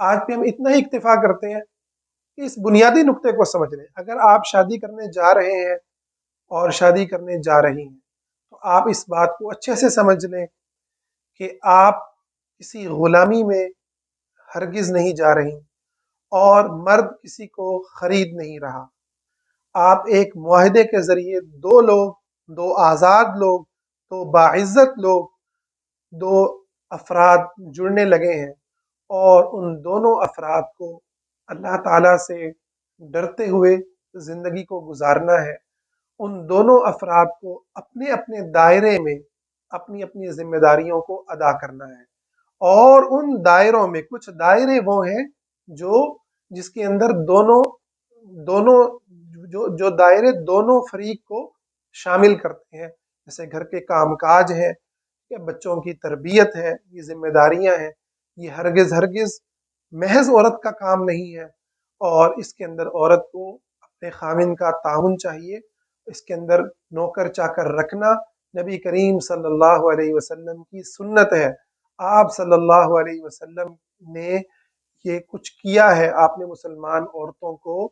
آج بھی ہم اتنا ہی اکتفا کرتے ہیں کہ اس بنیادی نقطے کو سمجھ لیں۔ اگر آپ شادی کرنے جا رہے ہیں اور شادی کرنے جا رہی ہیں تو آپ اس بات کو اچھے سے سمجھ لیں کہ آپ کسی غلامی میں ہرگز نہیں جا رہی، اور مرد کسی کو خرید نہیں رہا۔ آپ ایک معاہدے کے ذریعے دو لوگ، دو آزاد لوگ، دو باعزت لوگ، دو افراد جڑنے لگے ہیں، اور ان دونوں افراد کو اللہ تعالیٰ سے ڈرتے ہوئے زندگی کو گزارنا ہے۔ ان دونوں افراد کو اپنے اپنے دائرے میں اپنی اپنی ذمہ داریوں کو ادا کرنا ہے، اور ان دائروں میں کچھ دائرے وہ ہیں جو جس کے اندر دونوں دونوں جو دائرے دونوں فریق کو شامل کرتے ہیں، جیسے گھر کے کام کاج ہیں یا بچوں کی تربیت ہے، یہ ذمہ داریاں ہیں، یہ ہرگز محض عورت کا کام نہیں ہے، اور اس کے اندر عورت کو اپنے خاوند کا تعاون چاہیے۔ اس کے اندر نوکر چاکر رکھنا نبی کریم صلی اللہ علیہ وسلم کی سنت ہے۔ آپ صلی اللہ علیہ وسلم نے یہ کچھ کیا ہے، آپ نے مسلمان عورتوں کو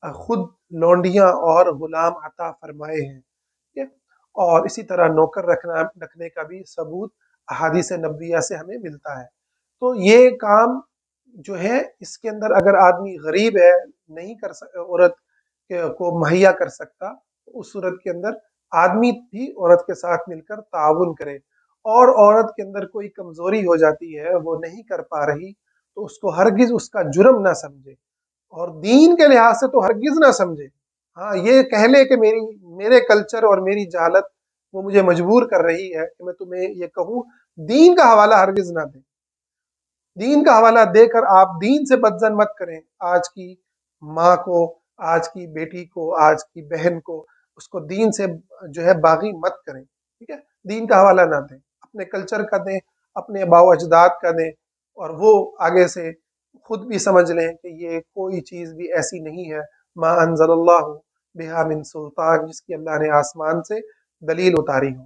خود لونڈیاں اور غلام عطا فرمائے ہیں، ٹھیک ہے؟ اور اسی طرح نوکر رکھنے کا بھی ثبوت احادیث نبویہ سے ہمیں ملتا ہے۔ تو یہ کام جو ہے، اس کے اندر اگر آدمی غریب ہے، نہیں کر عورت کو مہیا کر سکتا، اس صورت کے اندر آدمی بھی عورت کے ساتھ مل کر تعاون کرے، اور عورت کے اندر کوئی کمزوری ہو جاتی ہے، وہ نہیں کر پا رہی، تو اس کو ہرگز اس کا جرم نہ سمجھے، اور دین کے لحاظ سے تو ہرگز نہ سمجھے۔ ہاں، یہ کہہ لے کہ میرے کلچر اور میری جہالت وہ مجھے مجبور کر رہی ہے کہ میں تمہیں یہ کہوں، دین کا حوالہ ہرگز نہ دیں۔ دین کا حوالہ دے کر آپ دین سے بدزن مت کریں۔ آج کی ماں کو، آج کی بیٹی کو، آج کی بہن کو، اس کو دین سے جو ہے باغی مت کریں، ٹھیک ہے؟ دین کا حوالہ نہ دیں، اپنے کلچر کا دیں، اپنے آباء و اجداد کا دیں، اور وہ آگے سے خود بھی سمجھ لیں کہ یہ کوئی چیز بھی ایسی نہیں ہے ما انزل اللہ بہا من سلطان، جس کی اللہ نے آسمان سے دلیل اتاری ہو۔